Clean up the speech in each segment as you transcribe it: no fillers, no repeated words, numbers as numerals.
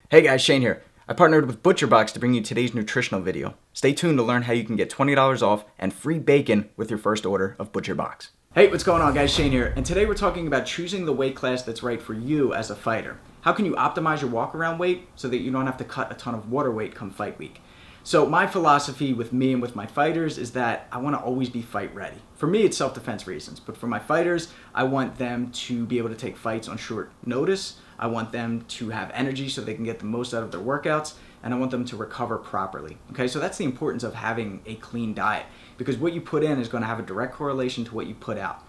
Hey guys, Shane here. I partnered with ButcherBox to bring you today's nutritional video. Stay tuned to learn how you can get $20 off and free bacon with your first order of ButcherBox. Hey, what's going on guys? Shane here, and today we're talking about choosing the weight class that's right for you as a fighter. How can you optimize your walk around weight so that you don't have to cut a ton of water weight come fight week? So my philosophy with me and with my fighters is that I want to always be fight ready. For me, it's self-defense reasons, but for my fighters, I want them to be able to take fights on short notice. I want them to have energy so they can get the most out of their workouts, and I want them to recover properly. Okay, so that's the importance of having a clean diet, because what you put in is going to have a direct correlation to what you put out.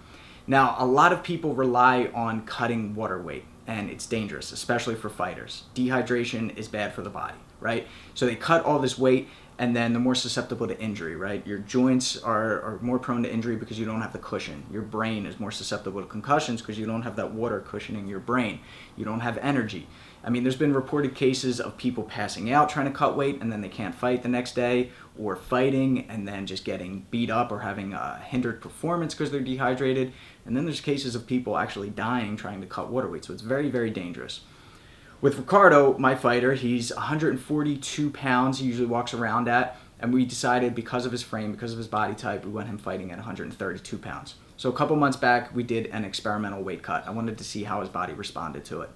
Now, a lot of people rely on cutting water weight, and it's dangerous, especially for fighters. Dehydration is bad for the body, right? So they cut all this weight, and then they're more susceptible to injury, right? Your joints are more prone to injury because you don't have the cushion. Your brain is more susceptible to concussions because you don't have that water cushioning your brain. You don't have energy. I mean, there's been reported cases of people passing out trying to cut weight and then they can't fight the next day, or fighting and then just getting beat up or having a hindered performance because they're dehydrated. And then there's cases of people actually dying trying to cut water weight. So it's very, very dangerous. With Ricardo, my fighter, he's 142 pounds, he usually walks around at, and we decided because of his frame, because of his body type, we want him fighting at 132 pounds. So a couple months back, we did an experimental weight cut. I wanted to see how his body responded to it.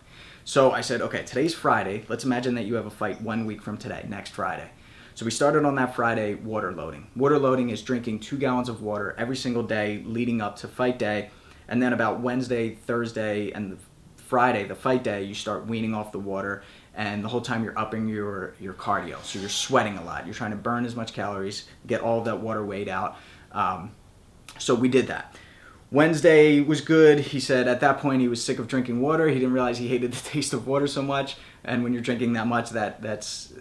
So I said, okay, today's Friday. Let's imagine that you have a fight 1 week from today, next Friday. So we started on that Friday water loading. Water loading is drinking 2 gallons of water every single day leading up to fight day, and then about Wednesday, Thursday, and Friday, the fight day, you start weaning off the water, and the whole time you're upping your cardio. So you're sweating a lot. You're trying to burn as much calories, get all of that water weight out. So we did that. Wednesday was good. He said at that point he was sick of drinking water. He didn't realize he hated the taste of water so much. And when you're drinking that much, that's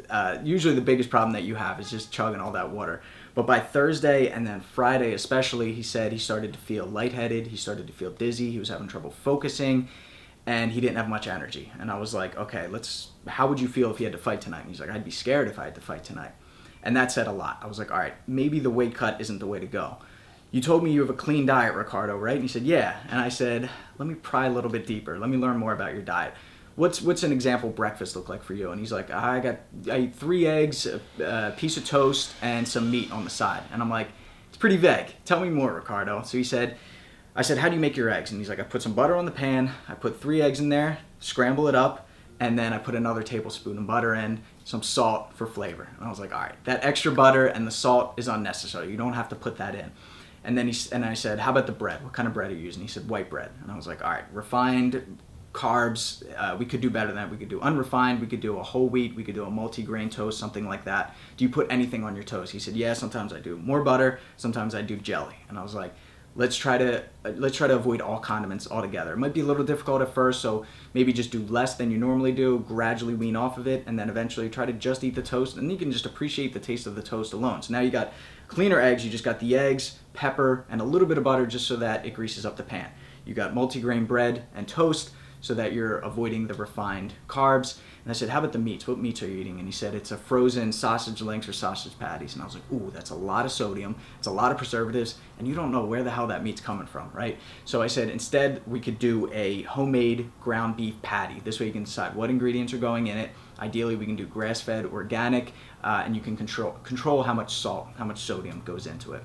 usually the biggest problem that you have is just chugging all that water. But by Thursday and then Friday especially, he said he started to feel lightheaded. He started to feel dizzy. He was having trouble focusing. And he didn't have much energy. And I was like, okay, how would you feel if you had to fight tonight? And he's like, I'd be scared if I had to fight tonight. And that said a lot. I was like, all right, maybe the weight cut isn't the way to go. You told me you have a clean diet, Ricardo, right? And he said, yeah. And I said, let me pry a little bit deeper. Let me learn more about your diet. What's an example breakfast look like for you? And he's like, I eat 3 eggs, a piece of toast, and some meat on the side. And I'm like, it's pretty vague. Tell me more, Ricardo. So I said, how do you make your eggs? And he's like, I put some butter on the pan, I put 3 eggs in there, scramble it up, and then I put another tablespoon of butter in, some salt for flavor. And I was like, all right, that extra butter and the salt is unnecessary. You don't have to put that in. And then I said, how about the bread? What kind of bread are you using? He said, white bread. And I was like, all right, refined carbs, we could do better than that. We could do unrefined, we could do a whole wheat, we could do a multi-grain toast, something like that. Do you put anything on your toast? He said, yeah, sometimes I do. More butter, sometimes I do jelly. And I was like, let's try to avoid all condiments altogether. It might be a little difficult at first, so maybe just do less than you normally do, gradually wean off of it, and then eventually try to just eat the toast, and you can just appreciate the taste of the toast alone. So now you got cleaner eggs, you just got the eggs, pepper, and a little bit of butter just so that it greases up the pan. You got multigrain bread and toast so that you're avoiding the refined carbs. And I said, how about the meats? What meats are you eating? And he said, it's a frozen sausage links or sausage patties. And I was like, ooh, that's a lot of sodium. It's a lot of preservatives. And you don't know where the hell that meat's coming from, right? So I said, instead, we could do a homemade ground beef patty. This way you can decide what ingredients are going in it. Ideally, we can do grass-fed, organic, and you can control how much salt, how much sodium goes into it.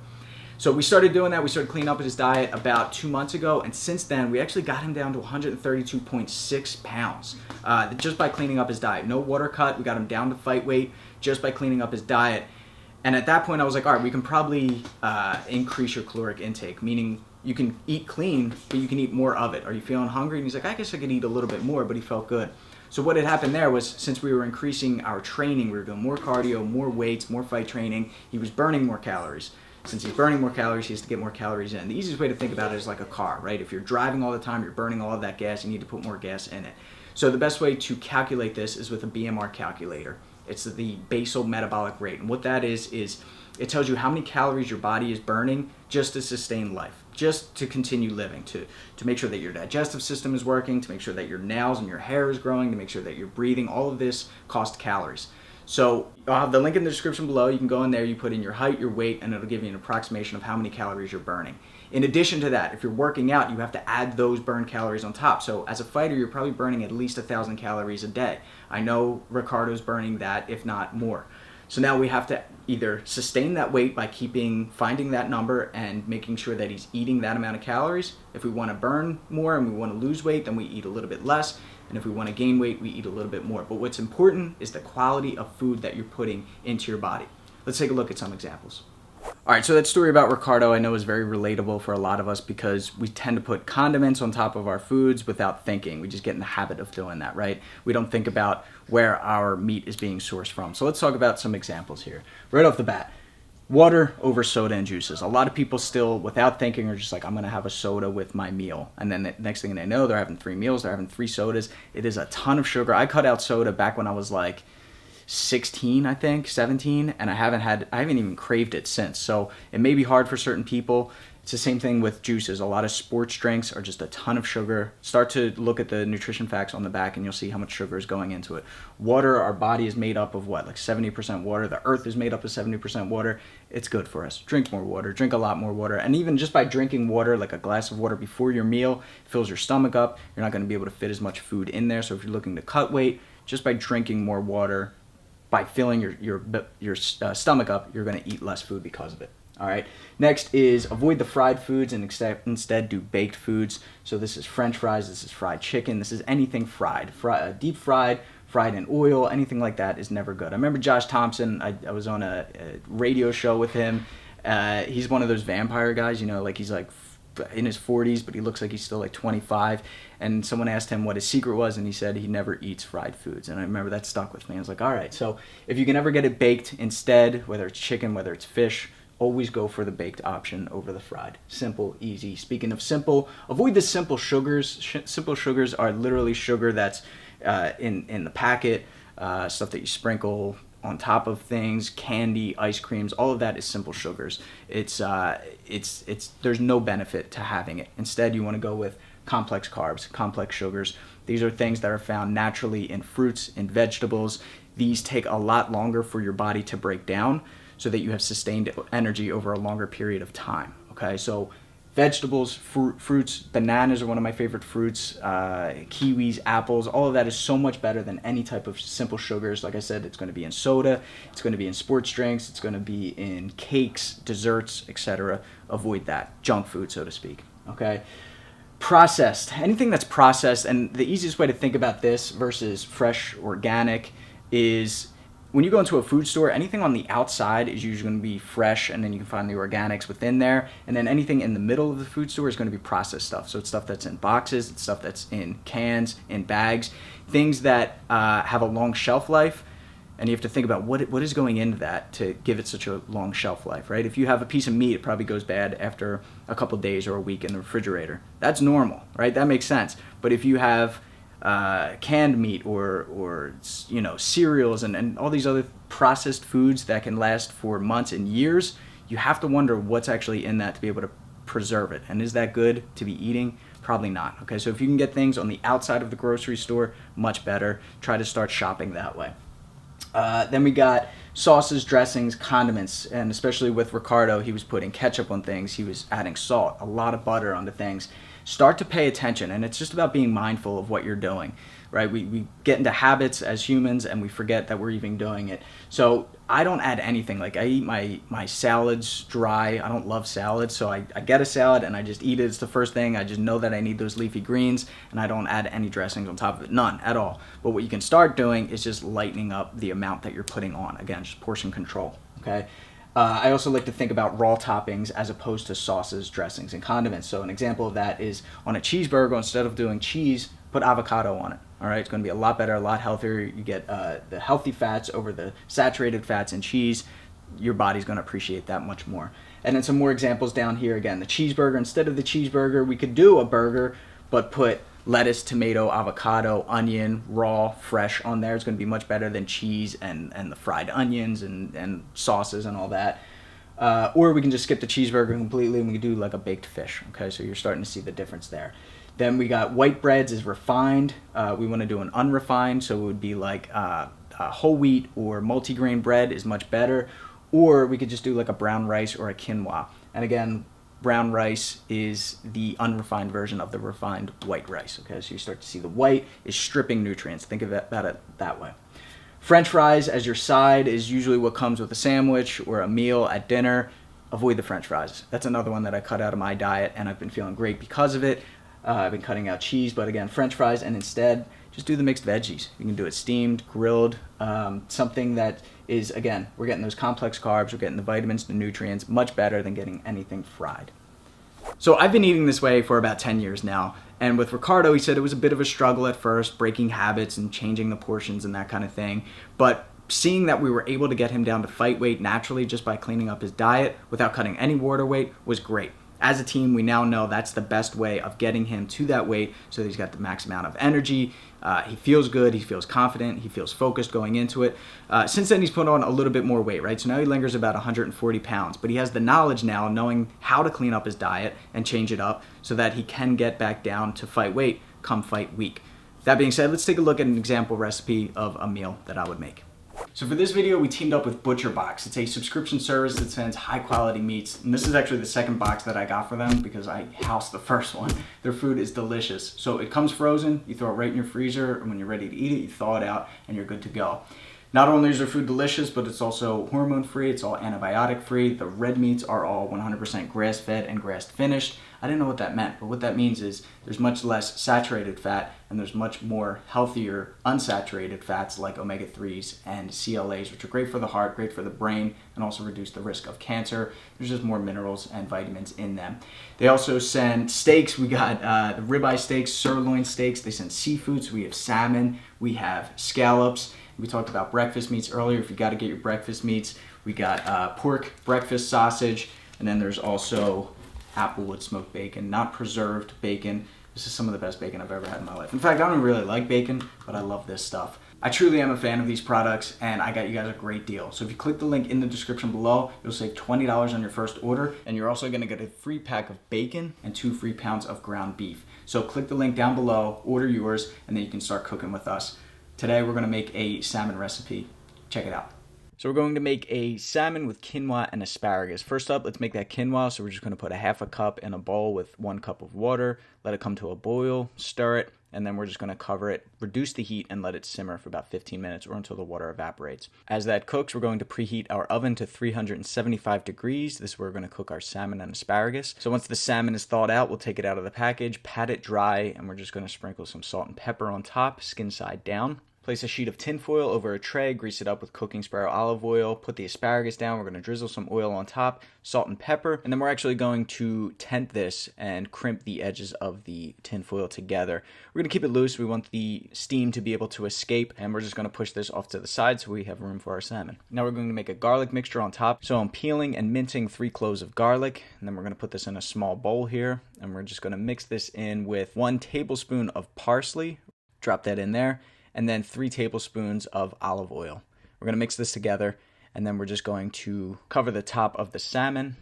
So we started doing that. We started cleaning up his diet about 2 months ago, and since then we actually got him down to 132.6 pounds just by cleaning up his diet. No water cut. We got him down to fight weight just by cleaning up his diet. And at that point I was like, all right, we can probably increase your caloric intake, meaning you can eat clean, but you can eat more of it. Are you feeling hungry? And he's like, I guess I could eat a little bit more, but he felt good. So what had happened there was, since we were increasing our training, we were doing more cardio, more weights, more fight training, he was burning more calories. Since he's burning more calories, he has to get more calories in. The easiest way to think about it is like a car, right? If you're driving all the time, you're burning all of that gas, you need to put more gas in it. So the best way to calculate this is with a BMR calculator. It's the basal metabolic rate. And what that is it tells you how many calories your body is burning just to sustain life, just to continue living, to make sure that your digestive system is working, to make sure that your nails and your hair is growing, to make sure that you're breathing. All of this costs calories. So I'll have the link in the description below. You can go in there, you put in your height, your weight, and it'll give you an approximation of how many calories you're burning. In addition to that, if you're working out, you have to add those burned calories on top. So as a fighter, you're probably burning at least 1,000 calories a day. I know Ricardo's burning that, if not more. So now we have to either sustain that weight by finding that number and making sure that he's eating that amount of calories. If we want to burn more and we want to lose weight, then we eat a little bit less. And if we want to gain weight, we eat a little bit more. But what's important is the quality of food that you're putting into your body. Let's take a look at some examples. All right, so that story about Ricardo I know is very relatable for a lot of us because we tend to put condiments on top of our foods without thinking. We just get in the habit of doing that, right? We don't think about where our meat is being sourced from. So let's talk about some examples here. Right off the bat, water over soda and juices. A lot of people still, without thinking, are just like, I'm going to have a soda with my meal. And then the next thing they know, they're having 3 meals, they're having 3 sodas. It is a ton of sugar. I cut out soda back when I was like 16, I think, 17, and I haven't even craved it since. So it may be hard for certain people. It's the same thing with juices. A lot of sports drinks are just a ton of sugar. Start to look at the nutrition facts on the back and you'll see how much sugar is going into it. Water, our body is made up of what, like 70% water. The earth is made up of 70% water. It's good for us. Drink more water, drink a lot more water. And even just by drinking water, like a glass of water before your meal, fills your stomach up. You're not gonna be able to fit as much food in there. So if you're looking to cut weight, just by drinking more water, by filling your stomach up, you're going to eat less food because of it. All right. Next is avoid the fried foods and instead do baked foods. So this is French fries, this is fried chicken, this is anything fried, deep fried, fried in oil, anything like that is never good. I remember Josh Thompson. I was on a radio show with him. He's one of those vampire guys, you know, like he's like in his 40s, but he looks like he's still like 25. And someone asked him what his secret was, and he said he never eats fried foods. And I remember that stuck with me. I was like, all right, so if you can ever get it baked instead, whether it's chicken, whether it's fish, always go for the baked option over the fried. Simple, easy. Speaking of simple, avoid the simple sugars. Simple sugars are literally sugar that's in the packet, stuff that you sprinkle on top of things, candy, ice creams, all of that is simple sugars. It's there's no benefit to having it. Instead, you want to go with complex carbs, complex sugars. These are things that are found naturally in fruits and vegetables. These take a lot longer for your body to break down so that you have sustained energy over a longer period of time. Okay, so vegetables, fruits, bananas are one of my favorite fruits, kiwis, apples, all of that is so much better than any type of simple sugars. Like I said, it's going to be in soda, it's going to be in sports drinks, it's going to be in cakes, desserts, etc. Avoid that. Junk food, so to speak. Okay? Processed. Anything that's processed, and the easiest way to think about this versus fresh, organic is when you go into a food store, anything on the outside is usually going to be fresh, and then you can find the organics within there. And then anything in the middle of the food store is going to be processed stuff. So it's stuff that's in boxes, it's stuff that's in cans, in bags, things that have a long shelf life. And you have to think about what is going into that to give it such a long shelf life, right? If you have a piece of meat, it probably goes bad after a couple days or a week in the refrigerator. That's normal, right? That makes sense. But if you have canned meat or you know, cereals and all these other processed foods that can last for months and years, you have to wonder what's actually in that to be able to preserve it. And is that good to be eating? Probably not. Okay, so if you can get things on the outside of the grocery store, much better. Try to start shopping that way. Then we got sauces, dressings, condiments, and especially with Ricardo, he was putting ketchup on things, he was adding salt, a lot of butter onto things. Start to pay attention, and it's just about being mindful of what you're doing, right? We get into habits as humans, and we forget that we're even doing it. So I don't add anything. Like, I eat my salads dry. I don't love salads, so I get a salad, and I just eat it. It's the first thing. I just know that I need those leafy greens, and I don't add any dressings on top of it. None at all. But what you can start doing is just lightening up the amount that you're putting on. Again, just portion control, okay? I also like to think about raw toppings as opposed to sauces, dressings, and condiments. So an example of that is on a cheeseburger, instead of doing cheese, put avocado on it. All right, it's going to be a lot better, a lot healthier. You get the healthy fats over the saturated fats in cheese. Your body's going to appreciate that much more. And then some more examples down here. Again, the cheeseburger, instead of the cheeseburger, we could do a burger, but put lettuce, tomato, avocado, onion, raw, fresh on there. It's going to be much better than cheese and the fried onions and sauces and all that. Or we can just skip the cheeseburger completely and we can do like a baked fish. Okay, so you're starting to see the difference there. Then we got white breads is refined. We want to do an unrefined, so it would be like whole wheat or multigrain bread is much better. Or we could just do like a brown rice or a quinoa. And again, brown rice is the unrefined version of the refined white rice. Okay, so you start to see the white is stripping nutrients. Think of it about it that way. French fries as your side is usually what comes with a sandwich or a meal at dinner. Avoid the French fries. That's another one that I cut out of my diet, and I've been feeling great because of it. I've been cutting out cheese, but again, French fries, and instead just do the mixed veggies. You can do it steamed, grilled, something that is, again, we're getting those complex carbs, we're getting the vitamins, the nutrients, much better than getting anything fried. So I've been eating this way for about 10 years now, and with Ricardo, he said it was a bit of a struggle at first, breaking habits and changing the portions and that kind of thing, but seeing that we were able to get him down to fight weight naturally just by cleaning up his diet without cutting any water weight was great. As a team, we now know that's the best way of getting him to that weight so that he's got the max amount of energy. He feels good, he feels confident, he feels focused going into it. Since then, he's put on a little bit more weight, right? So now he lingers about 140 pounds, but he has the knowledge now, knowing how to clean up his diet and change it up so that he can get back down to fight weight come fight week. That being said, let's take a look at an example recipe of a meal that I would make. So for this video, we teamed up with ButcherBox. It's a subscription service that sends high quality meats. And this is actually the second box that I got for them because I housed the first one. Their food is delicious. So it comes frozen, you throw it right in your freezer, and when you're ready to eat it, you thaw it out and you're good to go. Not only is their food delicious, but it's also hormone free, it's all antibiotic free. The red meats are all 100% grass fed and grass finished. I didn't know what that meant, but what that means is there's much less saturated fat and there's much more healthier unsaturated fats like omega-3s and CLAs, which are great for the heart, great for the brain, and also reduce the risk of cancer. There's just more minerals and vitamins in them. They also send steaks. We got the ribeye steaks, sirloin steaks. They send seafood, so we have salmon, we have scallops. We talked about breakfast meats earlier. If you got to get your breakfast meats, we got pork breakfast sausage, and then there's also applewood smoked bacon, not preserved bacon. This is some of the best bacon I've ever had in my life. In fact, I don't really like bacon, but I love this stuff. I truly am a fan of these products, and I got you guys a great deal. So if you click the link in the description below, you'll save $20 on your first order, and you're also gonna get a free pack of bacon and 2 free pounds of ground beef. So click the link down below, order yours, and then you can start cooking with us. Today we're gonna make a salmon recipe. Check it out. So we're going to make a salmon with quinoa and asparagus. First up, let's make that quinoa. So we're just gonna put a half a cup in a bowl with 1 cup of water, let it come to a boil, stir it, and then we're just gonna cover it, reduce the heat, and let it simmer for about 15 minutes or until the water evaporates. As that cooks, we're going to preheat our oven to 375 degrees. This is where we're gonna cook our salmon and asparagus. So once the salmon is thawed out, we'll take it out of the package, pat it dry, and we're just gonna sprinkle some salt and pepper on top, skin side down. Place a sheet of tin foil over a tray, grease it up with cooking spray or olive oil, put the asparagus down, we're going to drizzle some oil on top, salt and pepper, and then we're actually going to tent this and crimp the edges of the tin foil together. We're going to keep it loose, we want the steam to be able to escape, and we're just going to push this off to the side so we have room for our salmon. Now we're going to make a garlic mixture on top, so I'm peeling and mincing 3 cloves of garlic, and then we're going to put this in a small bowl here, and we're just going to mix this in with 1 tablespoon of parsley, drop that in there, and then 3 tablespoons of olive oil. We're gonna mix this together, and then we're just going to cover the top of the salmon,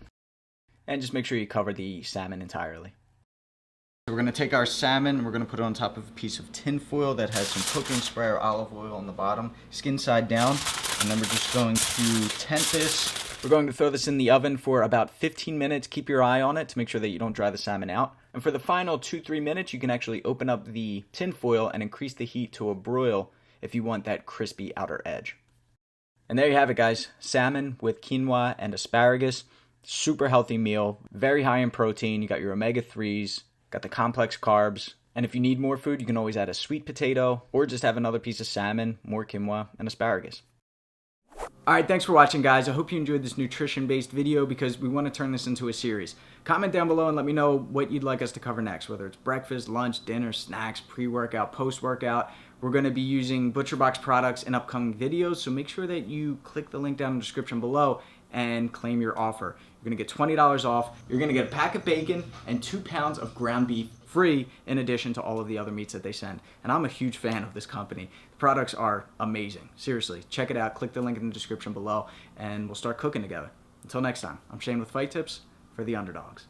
and just make sure you cover the salmon entirely. So we're gonna take our salmon, and we're gonna put it on top of a piece of tin foil that has some cooking spray or olive oil on the bottom, skin side down, and then we're just going to tent this. We're going to throw this in the oven for about 15 minutes. Keep your eye on it to make sure that you don't dry the salmon out. And for the final 2-3 minutes, you can actually open up the tin foil and increase the heat to a broil if you want that crispy outer edge. And there you have it, guys. Salmon with quinoa and asparagus. Super healthy meal, very high in protein. You got your omega-3s, got the complex carbs. And if you need more food, you can always add a sweet potato or just have another piece of salmon, more quinoa, and asparagus. Alright, thanks for watching, guys. I hope you enjoyed this nutrition-based video because we want to turn this into a series. Comment down below and let me know what you'd like us to cover next, whether it's breakfast, lunch, dinner, snacks, pre-workout, post-workout. We're going to be using ButcherBox products in upcoming videos, so make sure that you click the link down in the description below and claim your offer. You're going to get $20 off. You're going to get a pack of bacon and 2 pounds of ground beef free in addition to all of the other meats that they send. And I'm a huge fan of this company. The products are amazing. Seriously, check it out. Click the link in the description below and we'll start cooking together. Until next time, I'm Shane with fightTIPS for the underdogs.